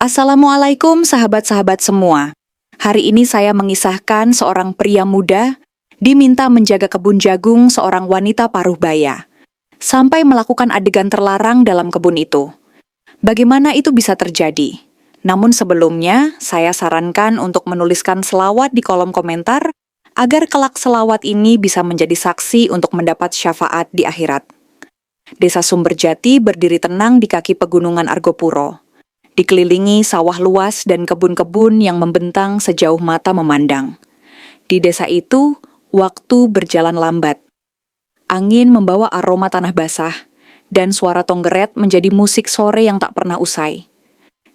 Assalamualaikum sahabat-sahabat semua. Hari ini saya mengisahkan seorang pria muda diminta menjaga kebun jagung seorang wanita paruh baya, sampai melakukan adegan terlarang dalam kebun itu. Bagaimana itu bisa terjadi? Namun sebelumnya, saya sarankan untuk menuliskan selawat di kolom komentar agar kelak selawat ini bisa menjadi saksi untuk mendapat syafaat di akhirat. Desa Sumberjati berdiri tenang di kaki pegunungan Argopuro, dikelilingi sawah luas dan kebun-kebun yang membentang sejauh mata memandang. Di desa itu, waktu berjalan lambat. Angin membawa aroma tanah basah, dan suara tonggeret menjadi musik sore yang tak pernah usai.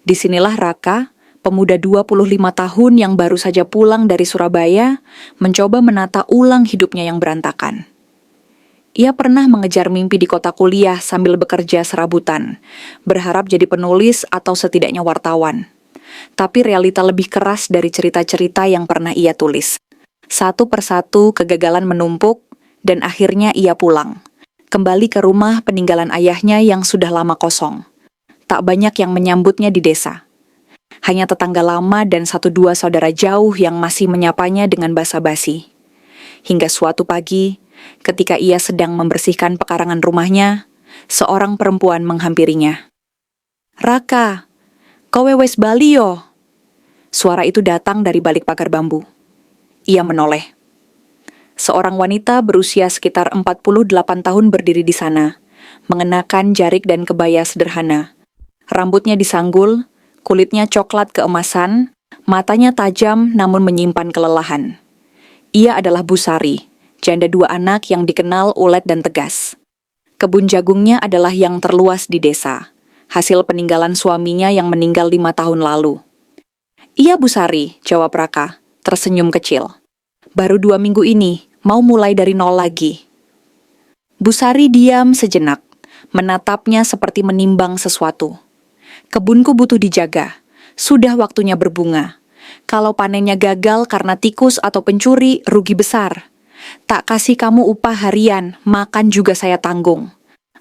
Disinilah Raka, pemuda 25 tahun yang baru saja pulang dari Surabaya, mencoba menata ulang hidupnya yang berantakan. Ia pernah mengejar mimpi di kota kuliah sambil bekerja serabutan, berharap jadi penulis atau setidaknya wartawan. Tapi realita lebih keras dari cerita-cerita yang pernah ia tulis. Satu persatu kegagalan menumpuk, dan akhirnya ia pulang. Kembali ke rumah peninggalan ayahnya yang sudah lama kosong. Tak banyak yang menyambutnya di desa. Hanya tetangga lama dan 1-2 saudara jauh yang masih menyapanya dengan basa-basi. Hingga suatu pagi, ketika ia sedang membersihkan pekarangan rumahnya, seorang perempuan menghampirinya. "Raka, kowe wes bali yo?" Suara itu datang dari balik pagar bambu. Ia menoleh. Seorang wanita berusia sekitar 48 tahun berdiri di sana, mengenakan jarik dan kebaya sederhana. Rambutnya disanggul, kulitnya coklat keemasan, matanya tajam namun menyimpan kelelahan. Ia adalah Busari, janda 2 anak yang dikenal ulet dan tegas. Kebun jagungnya adalah yang terluas di desa, hasil peninggalan suaminya yang meninggal 5 tahun lalu. "Iya Busari," jawab Raka, tersenyum kecil. "Baru 2 minggu ini, mau mulai dari nol lagi." Busari diam sejenak, menatapnya seperti menimbang sesuatu. "Kebunku butuh dijaga, sudah waktunya berbunga. Kalau panennya gagal karena tikus atau pencuri, rugi besar. Tak kasih kamu upah harian, makan juga saya tanggung."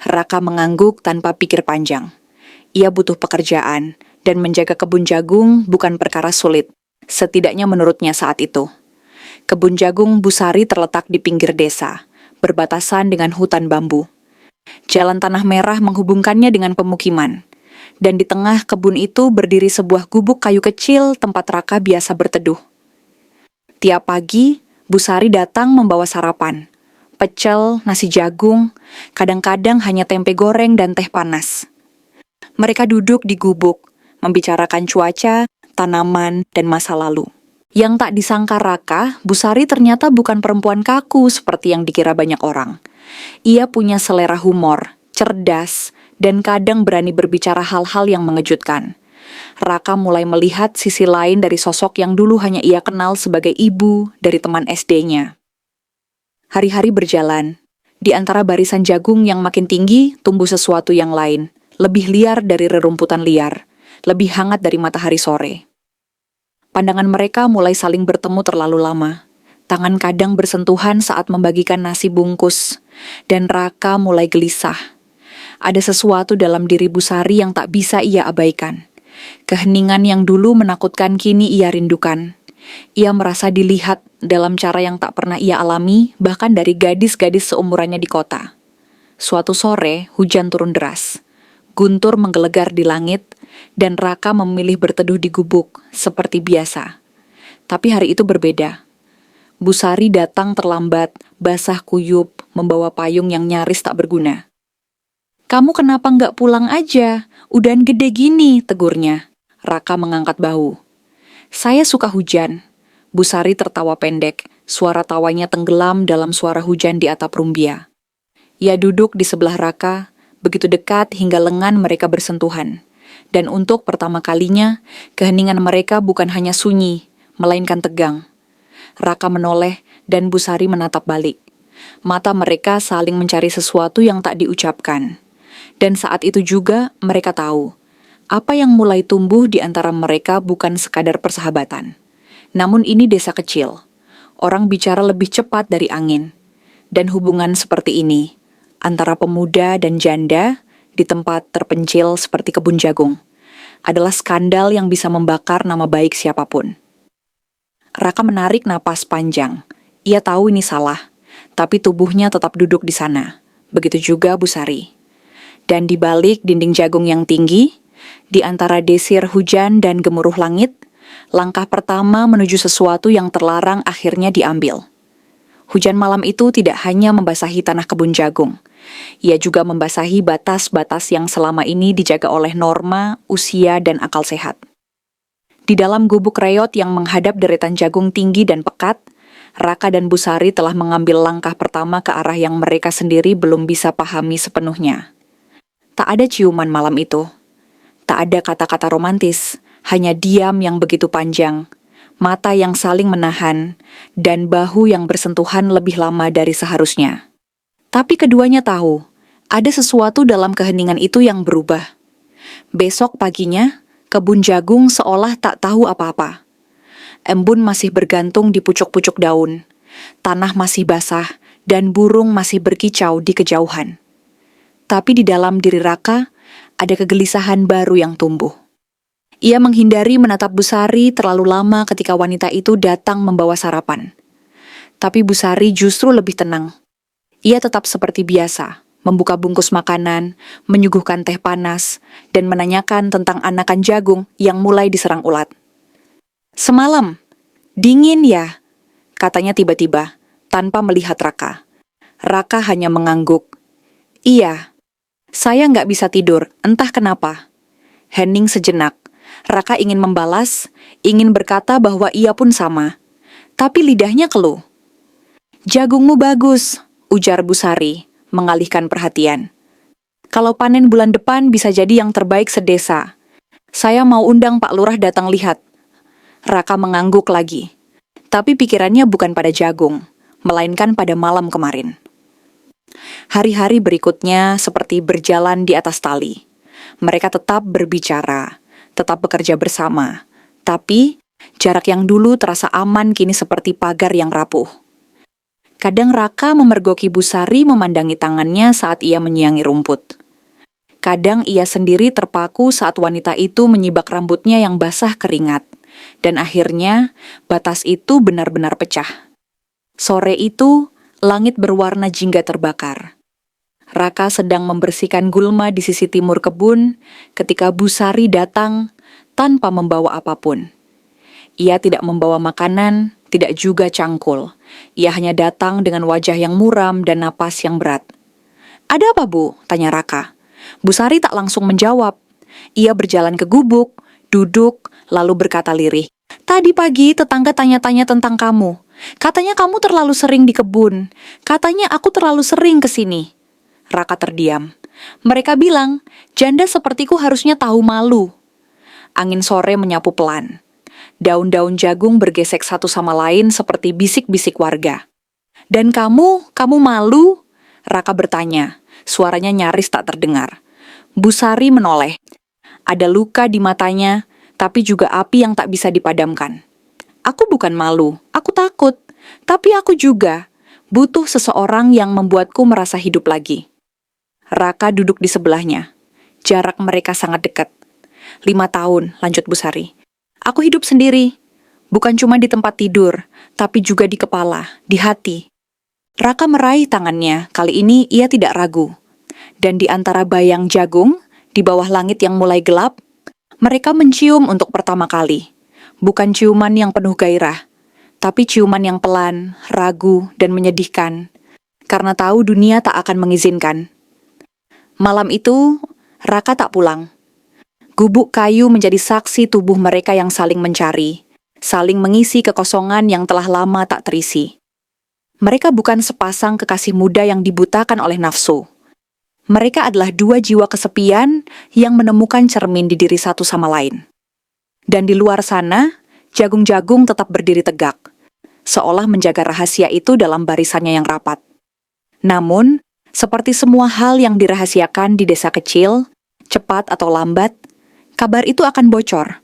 Raka mengangguk tanpa pikir panjang. Ia butuh pekerjaan, dan menjaga kebun jagung bukan perkara sulit, setidaknya menurutnya saat itu. Kebun jagung Busari terletak di pinggir desa, berbatasan dengan hutan bambu. Jalan tanah merah menghubungkannya dengan pemukiman, dan di tengah kebun itu berdiri sebuah gubuk kayu kecil tempat Raka biasa berteduh. Tiap pagi, Busari datang membawa sarapan, pecel, nasi jagung, kadang-kadang hanya tempe goreng dan teh panas. Mereka duduk di gubuk, membicarakan cuaca, tanaman, dan masa lalu. Yang tak disangka Raka, Busari ternyata bukan perempuan kaku seperti yang dikira banyak orang. Ia punya selera humor, cerdas, dan kadang berani berbicara hal-hal yang mengejutkan. Raka mulai melihat sisi lain dari sosok yang dulu hanya ia kenal sebagai ibu dari teman SD-nya. Hari-hari berjalan. Di antara barisan jagung yang makin tinggi, tumbuh sesuatu yang lain, lebih liar dari rerumputan liar, lebih hangat dari matahari sore. Pandangan mereka mulai saling bertemu terlalu lama. Tangan kadang bersentuhan saat membagikan nasi bungkus, dan Raka mulai gelisah. Ada sesuatu dalam diri Busari yang tak bisa ia abaikan. Keheningan yang dulu menakutkan kini ia rindukan. Ia merasa dilihat dalam cara yang tak pernah ia alami, bahkan dari gadis-gadis seumurannya di kota. Suatu sore, hujan turun deras. Guntur menggelegar di langit, dan Raka memilih berteduh di gubuk, seperti biasa. Tapi hari itu berbeda. Busari datang terlambat, basah kuyup, membawa payung yang nyaris tak berguna. "Kamu kenapa nggak pulang aja? Udan gede gini," tegurnya. Raka mengangkat bahu. "Saya suka hujan." Busari tertawa pendek, suara tawanya tenggelam dalam suara hujan di atap rumbia. Ia duduk di sebelah Raka, begitu dekat hingga lengan mereka bersentuhan. Dan untuk pertama kalinya, keheningan mereka bukan hanya sunyi, melainkan tegang. Raka menoleh dan Busari menatap balik. Mata mereka saling mencari sesuatu yang tak diucapkan. Dan saat itu juga mereka tahu, apa yang mulai tumbuh di antara mereka bukan sekadar persahabatan. Namun ini desa kecil. Orang bicara lebih cepat dari angin. Dan hubungan seperti ini, antara pemuda dan janda, di tempat terpencil seperti kebun jagung, adalah skandal yang bisa membakar nama baik siapapun. Raka menarik napas panjang. Ia tahu ini salah, tapi tubuhnya tetap duduk di sana. Begitu juga Busari. Dan di balik dinding jagung yang tinggi, di antara desir hujan dan gemuruh langit, langkah pertama menuju sesuatu yang terlarang akhirnya diambil. Hujan malam itu tidak hanya membasahi tanah kebun jagung, ia juga membasahi batas-batas yang selama ini dijaga oleh norma, usia, dan akal sehat. Di dalam gubuk reot yang menghadap deretan jagung tinggi dan pekat, Raka dan Busari telah mengambil langkah pertama ke arah yang mereka sendiri belum bisa pahami sepenuhnya. Tak ada ciuman malam itu. Tak ada kata-kata romantis, hanya diam yang begitu panjang, mata yang saling menahan, dan bahu yang bersentuhan lebih lama dari seharusnya. Tapi keduanya tahu, ada sesuatu dalam keheningan itu yang berubah. Besok paginya, kebun jagung seolah tak tahu apa-apa. Embun masih bergantung di pucuk-pucuk daun, tanah masih basah, dan burung masih berkicau di kejauhan. Tapi di dalam diri Raka, ada kegelisahan baru yang tumbuh. Ia menghindari menatap Busari terlalu lama ketika wanita itu datang membawa sarapan. Tapi Busari justru lebih tenang. Ia tetap seperti biasa, membuka bungkus makanan, menyuguhkan teh panas, dan menanyakan tentang anakan jagung yang mulai diserang ulat. "Semalam, dingin ya?" katanya tiba-tiba, tanpa melihat Raka. Raka hanya mengangguk. "Iya, saya nggak bisa tidur, entah kenapa." Hening sejenak. Raka ingin membalas, ingin berkata bahwa ia pun sama. Tapi lidahnya keluh. "Jagungmu bagus," ujar Busari, mengalihkan perhatian. "Kalau panen bulan depan bisa jadi yang terbaik sedesa. Saya mau undang Pak Lurah datang lihat." Raka mengangguk lagi. Tapi pikirannya bukan pada jagung, melainkan pada malam kemarin. Hari-hari berikutnya seperti berjalan di atas tali. Mereka tetap berbicara, tetap bekerja bersama. Tapi jarak yang dulu terasa aman kini seperti pagar yang rapuh. Kadang Raka memergoki Busari memandangi tangannya saat ia menyiangi rumput. Kadang ia sendiri terpaku saat wanita itu menyibak rambutnya yang basah keringat. Dan akhirnya, batas itu benar-benar pecah. Sore itu, langit berwarna jingga terbakar. Raka sedang membersihkan gulma di sisi timur kebun ketika Busari datang tanpa membawa apapun. Ia tidak membawa makanan, tidak juga cangkul. Ia hanya datang dengan wajah yang muram dan napas yang berat. "Ada apa, Bu?" tanya Raka. Busari tak langsung menjawab. Ia berjalan ke gubuk, duduk, lalu berkata lirih, "Tadi pagi tetangga tanya-tanya tentang kamu. Katanya kamu terlalu sering di kebun. Katanya aku terlalu sering ke sini." Raka terdiam. "Mereka bilang, janda sepertiku harusnya tahu malu." Angin sore menyapu pelan. Daun-daun jagung bergesek satu sama lain seperti bisik-bisik warga. "Dan kamu malu?" Raka bertanya. Suaranya nyaris tak terdengar. Busari menoleh. Ada luka di matanya, tapi juga api yang tak bisa dipadamkan. "Aku bukan malu, aku takut. Tapi aku juga butuh seseorang yang membuatku merasa hidup lagi." Raka duduk di sebelahnya. Jarak mereka sangat dekat. 5 tahun, lanjut Busari. "Aku hidup sendiri. Bukan cuma di tempat tidur, tapi juga di kepala, di hati." Raka meraih tangannya, kali ini ia tidak ragu. Dan di antara bayang jagung, di bawah langit yang mulai gelap, mereka mencium untuk pertama kali. Bukan ciuman yang penuh gairah, tapi ciuman yang pelan, ragu, dan menyedihkan. Karena tahu dunia tak akan mengizinkan. Malam itu, Raka tak pulang. Gubuk kayu menjadi saksi tubuh mereka yang saling mencari, saling mengisi kekosongan yang telah lama tak terisi. Mereka bukan sepasang kekasih muda yang dibutakan oleh nafsu. Mereka adalah 2 jiwa kesepian yang menemukan cermin di diri satu sama lain. Dan di luar sana, jagung-jagung tetap berdiri tegak, seolah menjaga rahasia itu dalam barisannya yang rapat. Namun, seperti semua hal yang dirahasiakan di desa kecil, cepat atau lambat, kabar itu akan bocor.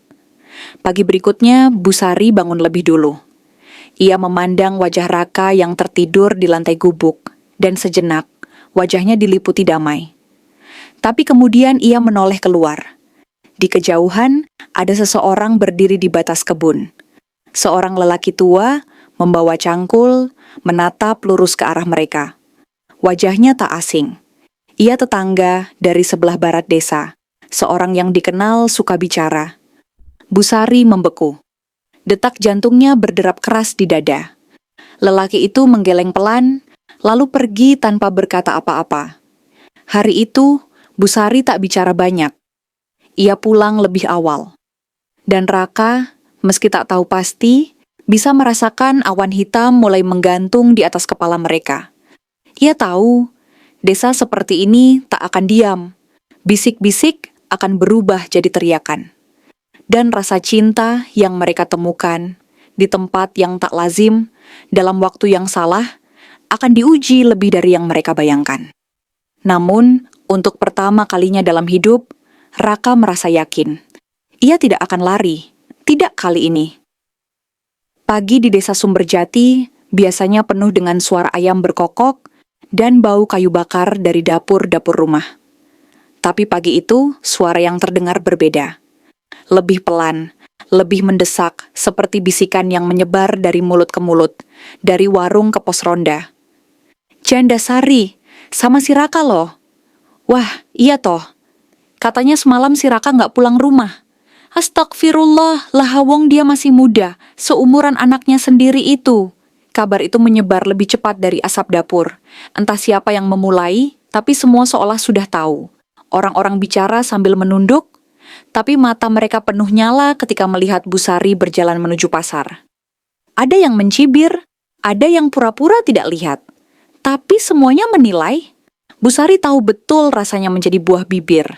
Pagi berikutnya, Busari bangun lebih dulu. Ia memandang wajah Raka yang tertidur di lantai gubuk, dan sejenak, wajahnya diliputi damai. Tapi kemudian ia menoleh keluar. Di kejauhan, ada seseorang berdiri di batas kebun. Seorang lelaki tua membawa cangkul, menatap lurus ke arah mereka. Wajahnya tak asing. Ia tetangga dari sebelah barat desa, seorang yang dikenal suka bicara. Busari membeku. Detak jantungnya berderap keras di dada. Lelaki itu menggeleng pelan, lalu pergi tanpa berkata apa-apa. Hari itu, Busari tak bicara banyak. Ia pulang lebih awal. Dan Raka, meski tak tahu pasti, bisa merasakan awan hitam mulai menggantung di atas kepala mereka. Ia tahu, desa seperti ini tak akan diam. Bisik-bisik akan berubah jadi teriakan. Dan rasa cinta yang mereka temukan di tempat yang tak lazim, dalam waktu yang salah, akan diuji lebih dari yang mereka bayangkan. Namun, untuk pertama kalinya dalam hidup, Raka merasa yakin. Ia tidak akan lari, tidak kali ini. Pagi di desa Sumberjati biasanya penuh dengan suara ayam berkokok dan bau kayu bakar dari dapur-dapur rumah. Tapi pagi itu, suara yang terdengar berbeda. Lebih pelan, lebih mendesak, seperti bisikan yang menyebar dari mulut ke mulut, dari warung ke pos ronda. "Janda Sari, sama si Raka loh." "Wah, iya toh. Katanya semalam si Raka nggak pulang rumah." "Astagfirullah, lahawong dia masih muda, seumuran anaknya sendiri itu." Kabar itu menyebar lebih cepat dari asap dapur. Entah siapa yang memulai, tapi semua seolah sudah tahu. Orang-orang bicara sambil menunduk, tapi mata mereka penuh nyala ketika melihat Busari berjalan menuju pasar. Ada yang mencibir, ada yang pura-pura tidak lihat. Tapi semuanya menilai. Busari tahu betul rasanya menjadi buah bibir.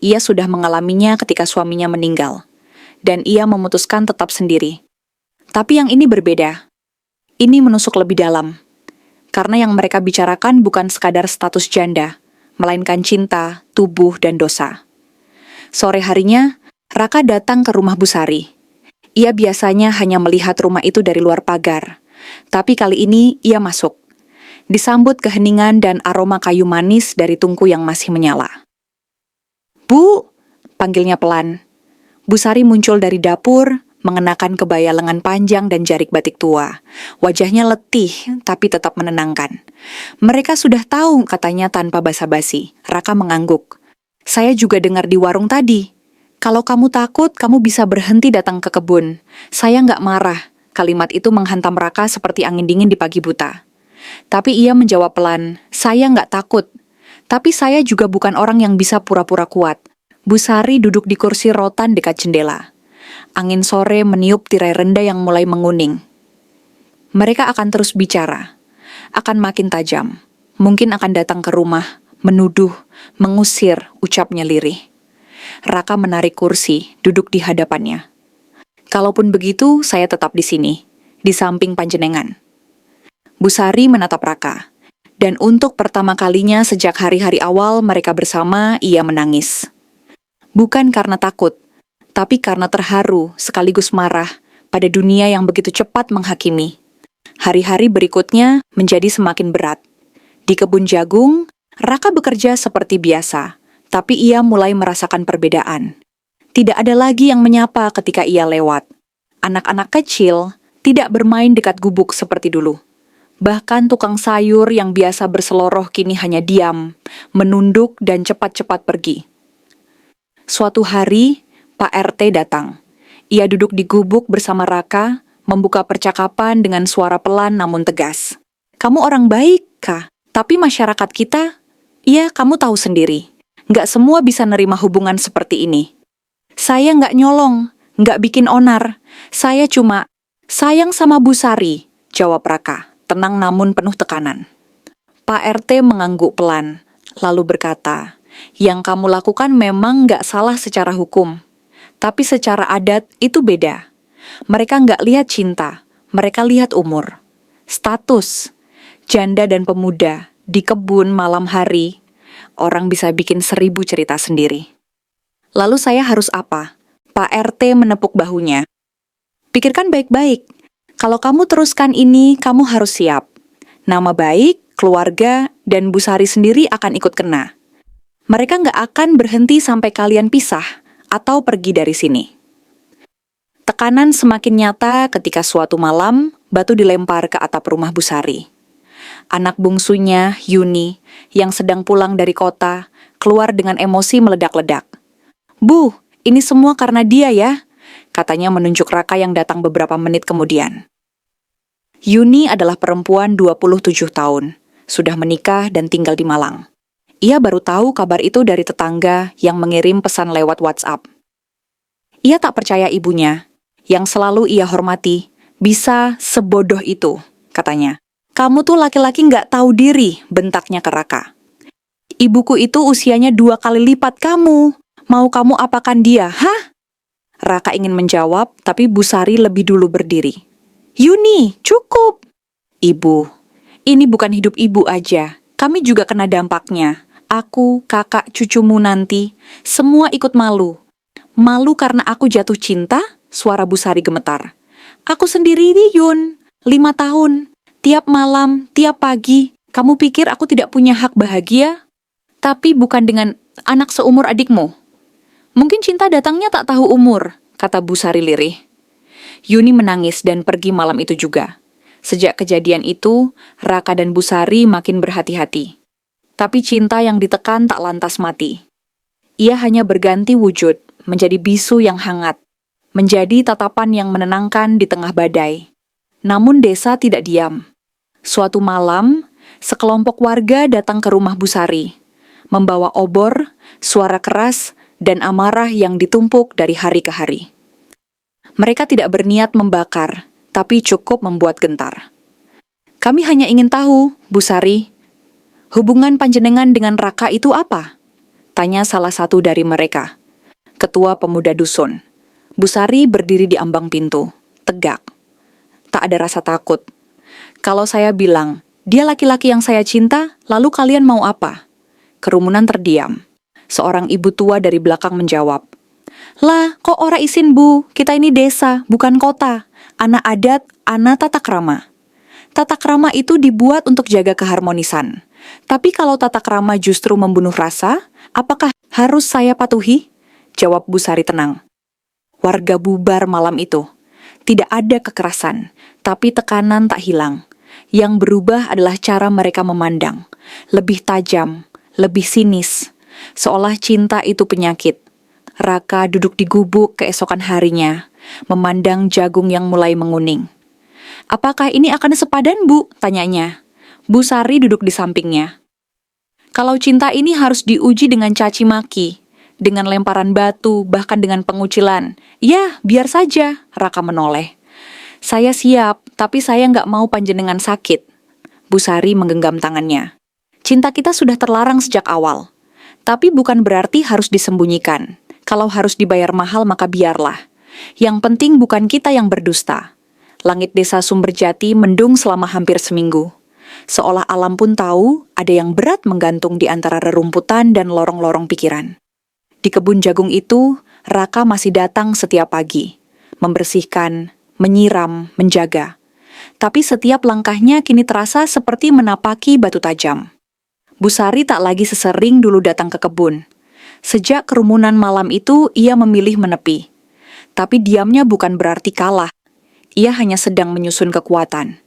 Ia sudah mengalaminya ketika suaminya meninggal. Dan ia memutuskan tetap sendiri. Tapi yang ini berbeda. Ini menusuk lebih dalam. Karena yang mereka bicarakan bukan sekadar status janda, melainkan cinta, tubuh, dan dosa. Sore harinya, Raka datang ke rumah Busari. Ia biasanya hanya melihat rumah itu dari luar pagar. Tapi kali ini ia masuk. Disambut keheningan dan aroma kayu manis dari tungku yang masih menyala. "Bu," panggilnya pelan. Busari muncul dari dapur, mengenakan kebaya lengan panjang dan jarik batik tua. Wajahnya letih, tapi tetap menenangkan. "Mereka sudah tahu," katanya tanpa basa-basi. Raka mengangguk. "Saya juga dengar di warung tadi. Kalau kamu takut, kamu bisa berhenti datang ke kebun. Saya nggak marah." Kalimat itu menghantam Raka seperti angin dingin di pagi buta. Tapi ia menjawab pelan, "Saya nggak takut. Tapi saya juga bukan orang yang bisa pura-pura kuat." Busari duduk di kursi rotan dekat jendela. Angin sore meniup tirai rendah yang mulai menguning. Mereka akan terus bicara. Akan makin tajam. Mungkin akan datang ke rumah, menuduh, mengusir, ucapnya lirih. Raka menarik kursi, duduk di hadapannya. "Kalaupun begitu, saya tetap di sini, di samping panjenengan." Busari menatap Raka. Dan untuk pertama kalinya sejak hari-hari awal mereka bersama, ia menangis. Bukan karena takut, tapi karena terharu sekaligus marah pada dunia yang begitu cepat menghakimi. Hari-hari berikutnya menjadi semakin berat. Di kebun jagung, Raka bekerja seperti biasa, tapi ia mulai merasakan perbedaan. Tidak ada lagi yang menyapa ketika ia lewat. Anak-anak kecil tidak bermain dekat gubuk seperti dulu. Bahkan tukang sayur yang biasa berseloroh kini hanya diam, menunduk dan cepat-cepat pergi. Suatu hari, Pak RT datang. Ia duduk di gubuk bersama Raka, membuka percakapan dengan suara pelan namun tegas. "Kamu orang baik, Kak. Tapi masyarakat kita, ya kamu tahu sendiri, nggak semua bisa nerima hubungan seperti ini. Saya nggak nyolong, nggak bikin onar. Saya cuma sayang sama Busari," jawab Raka, tenang namun penuh tekanan. Pak RT mengangguk pelan, lalu berkata, "Yang kamu lakukan memang nggak salah secara hukum. Tapi secara adat itu beda. Mereka nggak lihat cinta, mereka lihat umur. Status, janda dan pemuda, di kebun malam hari, orang bisa bikin 1000 cerita sendiri." "Lalu saya harus apa?" Pak RT menepuk bahunya. "Pikirkan baik-baik. Kalau kamu teruskan ini, kamu harus siap. Nama baik, keluarga, dan Busari sendiri akan ikut kena. Mereka nggak akan berhenti sampai kalian pisah, atau pergi dari sini. Tekanan semakin nyata ketika suatu malam batu dilempar ke atap rumah Bu Sari. Anak bungsunya, Yuni, yang sedang pulang dari kota, keluar dengan emosi meledak-ledak. "Bu, ini semua karena dia ya," katanya menunjuk Raka yang datang beberapa menit kemudian. Yuni adalah perempuan 27 tahun, sudah menikah dan tinggal di Malang. Ia baru tahu kabar itu dari tetangga yang mengirim pesan lewat WhatsApp. Ia tak percaya ibunya, yang selalu ia hormati, bisa sebodoh itu, katanya. "Kamu tuh laki-laki nggak tahu diri," bentaknya ke Raka. "Ibuku itu usianya 2 kali lipat kamu. Mau kamu apakan dia, hah?" Raka ingin menjawab, tapi Bu Sari lebih dulu berdiri. "Yuni, cukup." "Ibu, ini bukan hidup ibu aja. Kami juga kena dampaknya. Aku, kakak, cucumu nanti, semua ikut malu. Malu karena aku jatuh cinta?" Suara Bu Sari gemetar. "Aku sendiri nih, Yun. 5 tahun. Tiap malam, tiap pagi. Kamu pikir aku tidak punya hak bahagia? Tapi bukan dengan anak seumur adikmu." "Mungkin cinta datangnya tak tahu umur," kata Bu Sari lirih. Yuni menangis dan pergi malam itu juga. Sejak kejadian itu, Raka dan Bu Sari makin berhati-hati. Tapi cinta yang ditekan tak lantas mati. Ia hanya berganti wujud, menjadi bisu yang hangat, menjadi tatapan yang menenangkan di tengah badai. Namun desa tidak diam. Suatu malam, sekelompok warga datang ke rumah Bu Sari, membawa obor, suara keras, dan amarah yang ditumpuk dari hari ke hari. Mereka tidak berniat membakar, tapi cukup membuat gentar. "Kami hanya ingin tahu, Bu Sari, hubungan panjenengan dengan Raka itu apa?" tanya salah satu dari mereka, ketua pemuda dusun. Bu Sari berdiri di ambang pintu, tegak. Tak ada rasa takut. "Kalau saya bilang, dia laki-laki yang saya cinta, lalu kalian mau apa?" Kerumunan terdiam. Seorang ibu tua dari belakang menjawab, "Lah, kok ora isin Bu? Kita ini desa, bukan kota. Ana adat, ana tata krama. Tata krama itu dibuat untuk jaga keharmonisan. Tapi kalau tata krama justru membunuh rasa, apakah harus saya patuhi?" Jawab Bu Sari tenang. Warga bubar malam itu. Tidak ada kekerasan, tapi tekanan tak hilang. Yang berubah adalah cara mereka memandang. Lebih tajam, lebih sinis. Seolah cinta itu penyakit. Raka duduk di gubuk keesokan harinya, memandang jagung yang mulai menguning. "Apakah ini akan sepadan, Bu?" tanyanya. Bu Sari duduk di sampingnya. "Kalau cinta ini harus diuji dengan caci maki, dengan lemparan batu, bahkan dengan pengucilan. Ya, biar saja," Raka menoleh. "Saya siap, tapi saya nggak mau panjenengan sakit." Bu Sari menggenggam tangannya. "Cinta kita sudah terlarang sejak awal. Tapi bukan berarti harus disembunyikan. Kalau harus dibayar mahal maka biarlah. Yang penting bukan kita yang berdusta." Langit desa Sumberjati mendung selama hampir seminggu. Seolah alam pun tahu ada yang berat menggantung di antara rerumputan dan lorong-lorong pikiran. Di kebun jagung itu, Raka masih datang setiap pagi, membersihkan, menyiram, menjaga. Tapi setiap langkahnya kini terasa seperti menapaki batu tajam. Bu Sari tak lagi sesering dulu datang ke kebun. Sejak kerumunan malam itu, ia memilih menepi. Tapi diamnya bukan berarti kalah. Ia hanya sedang menyusun kekuatan.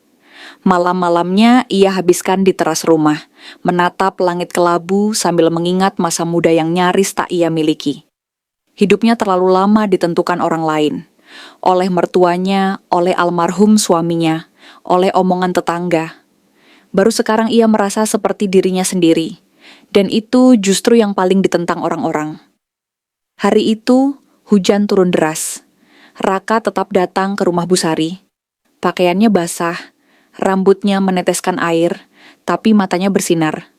Malam-malamnya ia habiskan di teras rumah, menatap langit kelabu sambil mengingat masa muda yang nyaris tak ia miliki. Hidupnya terlalu lama ditentukan orang lain. Oleh mertuanya, oleh almarhum suaminya, oleh omongan tetangga. Baru sekarang ia merasa seperti dirinya sendiri. Dan itu justru yang paling ditentang orang-orang. Hari itu, hujan turun deras. Raka tetap datang ke rumah Bu Sari. Pakaiannya basah, rambutnya meneteskan air, tapi matanya bersinar.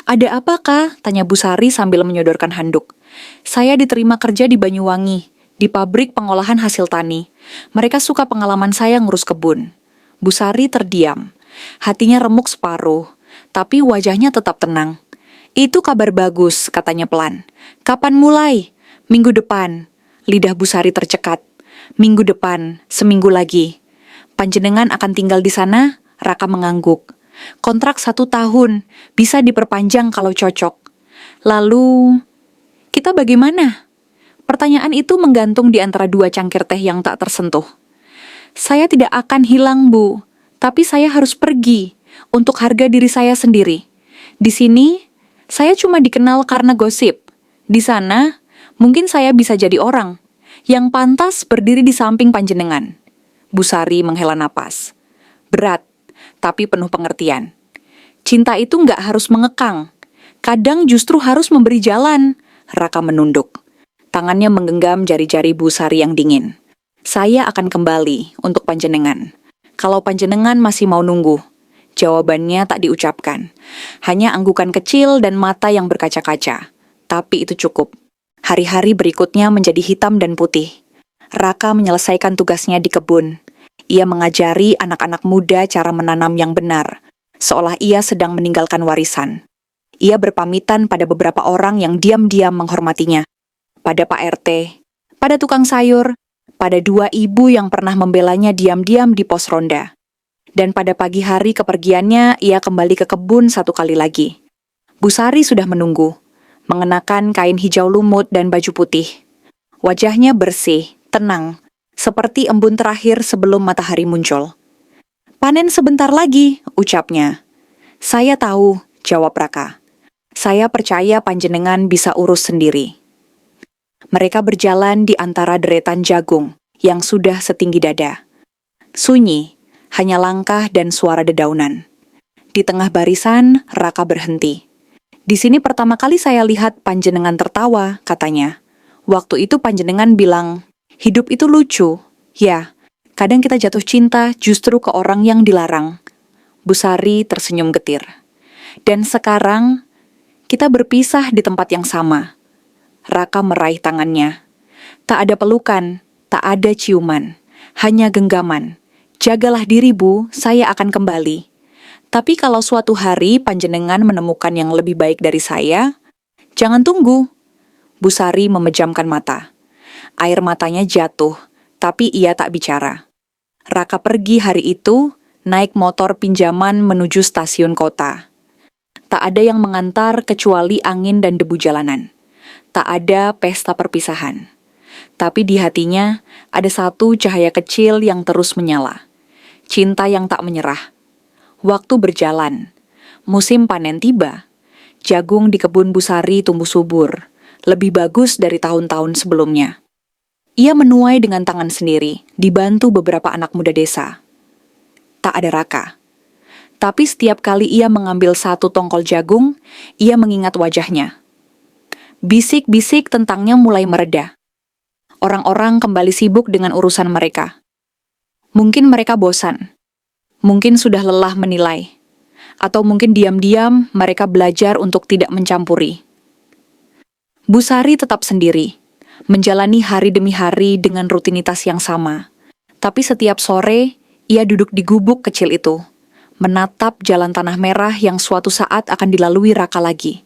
"Ada apa, Kak?" tanya Bu Sari sambil menyodorkan handuk. "Saya diterima kerja di Banyuwangi, di pabrik pengolahan hasil tani. Mereka suka pengalaman saya ngurus kebun." Bu Sari terdiam. Hatinya remuk separuh, tapi wajahnya tetap tenang. "Itu kabar bagus," katanya pelan. "Kapan mulai?" "Minggu depan." Lidah Bu Sari tercekat. "Minggu depan, seminggu lagi. Panjenengan akan tinggal di sana?" Raka mengangguk. "Kontrak 1 tahun, bisa diperpanjang kalau cocok." "Lalu, kita bagaimana?" Pertanyaan itu menggantung di antara dua cangkir teh yang tak tersentuh. Saya tidak akan hilang, Bu, tapi saya harus pergi untuk harga diri saya sendiri. Di sini, saya cuma dikenal karena gosip. Di sana, mungkin saya bisa jadi orang yang pantas berdiri di samping panjenengan. Bu Sari menghela napas. Berat, tapi penuh pengertian. Cinta itu nggak harus mengekang. Kadang justru harus memberi jalan. Raka menunduk. Tangannya menggenggam jari-jari Bu Sari yang dingin. Saya akan kembali untuk panjenengan. Kalau panjenengan masih mau nunggu. Jawabannya tak diucapkan. Hanya anggukan kecil dan mata yang berkaca-kaca. Tapi itu cukup. Hari-hari berikutnya menjadi hitam dan putih. Raka menyelesaikan tugasnya di kebun. Ia mengajari anak-anak muda cara menanam yang benar, seolah ia sedang meninggalkan warisan. Ia berpamitan pada beberapa orang yang diam-diam menghormatinya. Pada Pak RT, pada tukang sayur, pada dua ibu yang pernah membelanya diam-diam di pos ronda. Dan pada pagi hari kepergiannya, ia kembali ke kebun satu kali lagi. Bu Sari sudah menunggu, mengenakan kain hijau lumut dan baju putih. Wajahnya bersih, tenang, seperti embun terakhir sebelum matahari muncul. Panen sebentar lagi, ucapnya. Saya tahu, jawab Raka. Saya percaya panjenengan bisa urus sendiri. Mereka berjalan di antara deretan jagung yang sudah setinggi dada. Sunyi, hanya langkah dan suara dedaunan. Di tengah barisan, Raka berhenti. Di sini pertama kali saya lihat panjenengan tertawa, katanya. Waktu itu panjenengan bilang, hidup itu lucu. Ya, kadang kita jatuh cinta justru ke orang yang dilarang. Bu Sari tersenyum getir. Dan sekarang, kita berpisah di tempat yang sama. Raka meraih tangannya. Tak ada pelukan, tak ada ciuman, hanya genggaman. Jagalah diri, Bu, saya akan kembali. Tapi kalau suatu hari panjenengan menemukan yang lebih baik dari saya, jangan tunggu. Bu Sari memejamkan mata. Air matanya jatuh, tapi ia tak bicara. Raka pergi hari itu, naik motor pinjaman menuju stasiun kota. Tak ada yang mengantar kecuali angin dan debu jalanan. Tak ada pesta perpisahan. Tapi di hatinya ada satu cahaya kecil yang terus menyala. Cinta yang tak menyerah. Waktu berjalan. Musim panen tiba. Jagung di kebun Bu Sari tumbuh subur. Lebih bagus dari tahun-tahun sebelumnya. Ia menuai dengan tangan sendiri, dibantu beberapa anak muda desa. Tak ada Raka. Tapi setiap kali ia mengambil satu tongkol jagung, ia mengingat wajahnya. Bisik-bisik tentangnya mulai mereda. Orang-orang kembali sibuk dengan urusan mereka. Mungkin mereka bosan. Mungkin sudah lelah menilai. Atau mungkin diam-diam mereka belajar untuk tidak mencampuri. Bu Sari tetap sendiri, menjalani hari demi hari dengan rutinitas yang sama. Tapi setiap sore, ia duduk di gubuk kecil itu, menatap jalan tanah merah yang suatu saat akan dilalui Raka lagi.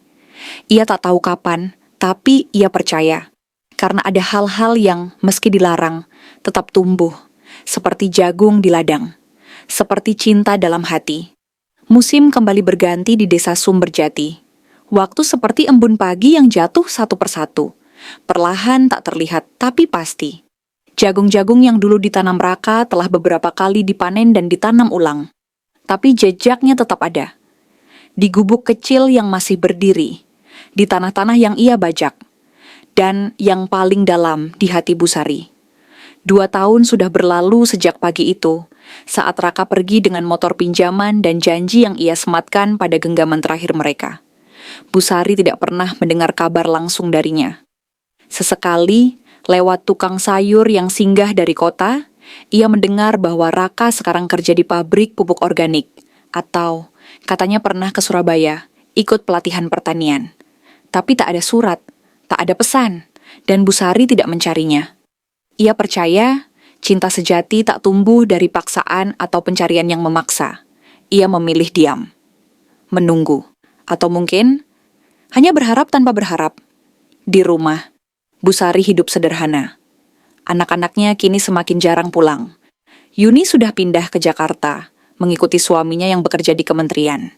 Ia tak tahu kapan, tapi ia percaya, karena ada hal-hal yang meski dilarang, tetap tumbuh, seperti jagung di ladang, seperti cinta dalam hati. Musim kembali berganti di desa Sumberjati. Waktu seperti embun pagi yang jatuh satu persatu, perlahan tak terlihat tapi pasti. Jagung-jagung yang dulu ditanam Raka telah beberapa kali dipanen dan ditanam ulang, tapi jejaknya tetap ada. Di gubuk kecil yang masih berdiri, di tanah-tanah yang ia bajak, dan yang paling dalam di hati Bu Sari. 2 tahun sudah berlalu sejak pagi itu, saat Raka pergi dengan motor pinjaman dan janji yang ia sematkan pada genggaman terakhir mereka. Bu Sari tidak pernah mendengar kabar langsung darinya. Sesekali, lewat tukang sayur yang singgah dari kota, ia mendengar bahwa Raka sekarang kerja di pabrik pupuk organik, atau katanya pernah ke Surabaya, ikut pelatihan pertanian. Tapi tak ada surat, tak ada pesan, dan Bu Sari tidak mencarinya. Ia percaya cinta sejati tak tumbuh dari paksaan atau pencarian yang memaksa. Ia memilih diam, menunggu, atau mungkin hanya berharap tanpa berharap. Di rumah, Bu Sari hidup sederhana. Anak-anaknya kini semakin jarang pulang. Yuni sudah pindah ke Jakarta, mengikuti suaminya yang bekerja di kementerian.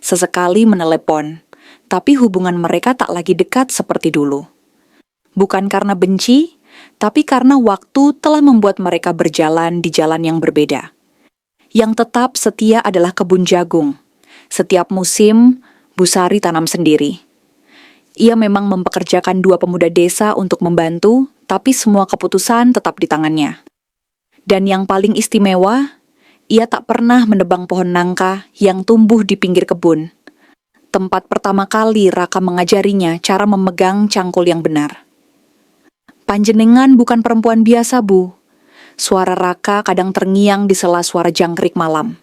Sesekali menelepon, tapi hubungan mereka tak lagi dekat seperti dulu. Bukan karena benci, tapi karena waktu telah membuat mereka berjalan di jalan yang berbeda. Yang tetap setia adalah kebun jagung. Setiap musim, Bu Sari tanam sendiri. Ia memang mempekerjakan 2 pemuda desa untuk membantu, tapi semua keputusan tetap di tangannya. Dan yang paling istimewa, ia tak pernah menebang pohon nangka yang tumbuh di pinggir kebun. Tempat pertama kali Raka mengajarinya cara memegang cangkul yang benar. "Panjenengan bukan perempuan biasa, Bu." Suara Raka kadang terngiang di sela suara jangkrik malam.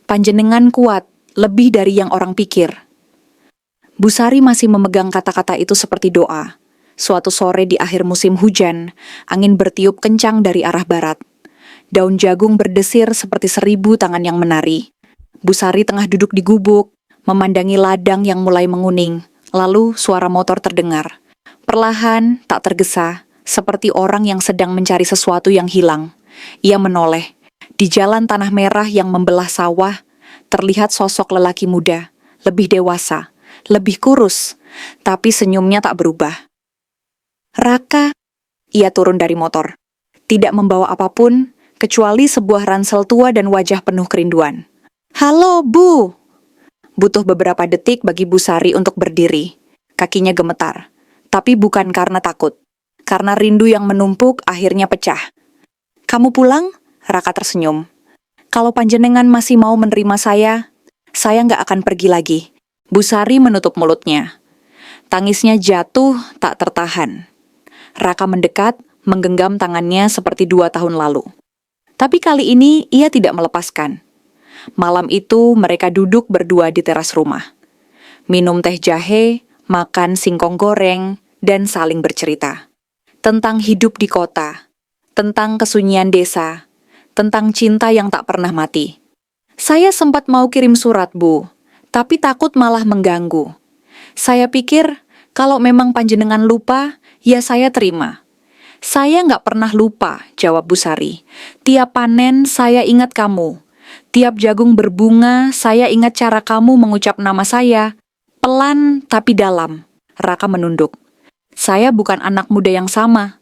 "Panjenengan kuat, lebih dari yang orang pikir." Bu Sari masih memegang kata-kata itu seperti doa. Suatu sore di akhir musim hujan, angin bertiup kencang dari arah barat. Daun jagung berdesir seperti 1000 tangan yang menari. Bu Sari tengah duduk di gubuk, memandangi ladang yang mulai menguning. Lalu suara motor terdengar. Perlahan, tak tergesa, seperti orang yang sedang mencari sesuatu yang hilang. Ia menoleh. Di jalan tanah merah yang membelah sawah, terlihat sosok lelaki muda, lebih dewasa, lebih kurus, tapi senyumnya tak berubah. "Raka," ia turun dari motor. Tidak membawa apapun, kecuali sebuah ransel tua dan wajah penuh kerinduan. "Halo, Bu!" Butuh beberapa detik bagi Bu Sari untuk berdiri. Kakinya gemetar, tapi bukan karena takut. Karena rindu yang menumpuk akhirnya pecah. "Kamu pulang?" Raka tersenyum. "Kalau panjenengan masih mau menerima saya nggak akan pergi lagi." Bu Sari menutup mulutnya. Tangisnya jatuh tak tertahan. Raka mendekat, menggenggam tangannya seperti 2 tahun lalu. Tapi kali ini ia tidak melepaskan. Malam itu mereka duduk berdua di teras rumah. Minum teh jahe, makan singkong goreng, dan saling bercerita. Tentang hidup di kota, tentang kesunyian desa, tentang cinta yang tak pernah mati. "Saya sempat mau kirim surat, Bu, tapi takut malah mengganggu. Saya pikir kalau memang panjenengan lupa, ya saya terima." "Saya nggak pernah lupa," jawab Bu Sari. "Tiap panen saya ingat kamu. Tiap jagung berbunga saya ingat cara kamu mengucap nama saya. Pelan tapi dalam." Raka menunduk. "Saya bukan anak muda yang sama.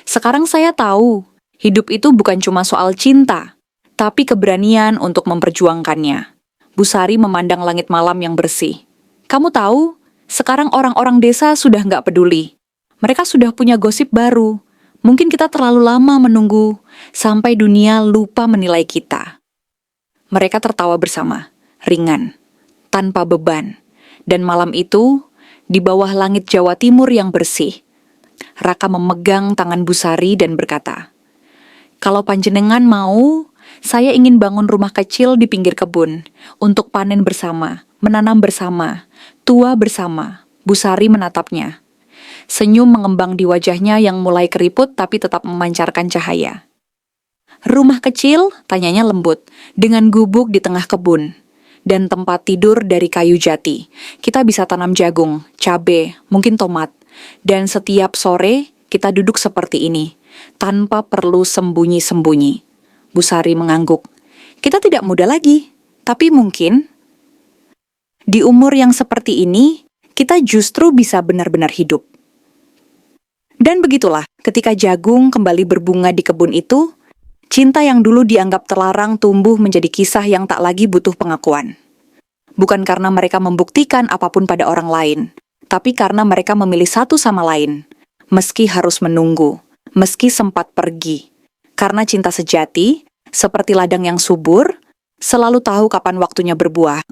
Sekarang saya tahu, hidup itu bukan cuma soal cinta, tapi keberanian untuk memperjuangkannya." Bu Sari memandang langit malam yang bersih. "Kamu tahu, sekarang orang-orang desa sudah nggak peduli. Mereka sudah punya gosip baru. Mungkin kita terlalu lama menunggu, sampai dunia lupa menilai kita." Mereka tertawa bersama, ringan, tanpa beban. Dan malam itu, di bawah langit Jawa Timur yang bersih, Raka memegang tangan Bu Sari dan berkata, "Kalau panjenengan mau, saya ingin bangun rumah kecil di pinggir kebun, untuk panen bersama, menanam bersama, tua bersama." Bu Sari menatapnya. Senyum mengembang di wajahnya yang mulai keriput tapi tetap memancarkan cahaya. "Rumah kecil?" tanyanya lembut, "dengan gubuk di tengah kebun. Dan tempat tidur dari kayu jati. Kita bisa tanam jagung, cabe, mungkin tomat. Dan setiap sore kita duduk seperti ini, tanpa perlu sembunyi-sembunyi." Bu Sari mengangguk. "Kita tidak muda lagi, tapi mungkin di umur yang seperti ini, kita justru bisa benar-benar hidup." Dan begitulah, ketika jagung kembali berbunga di kebun itu, cinta yang dulu dianggap terlarang tumbuh menjadi kisah yang tak lagi butuh pengakuan. Bukan karena mereka membuktikan apapun pada orang lain, tapi karena mereka memilih satu sama lain, meski harus menunggu, meski sempat pergi. Karena cinta sejati, seperti ladang yang subur, selalu tahu kapan waktunya berbuah.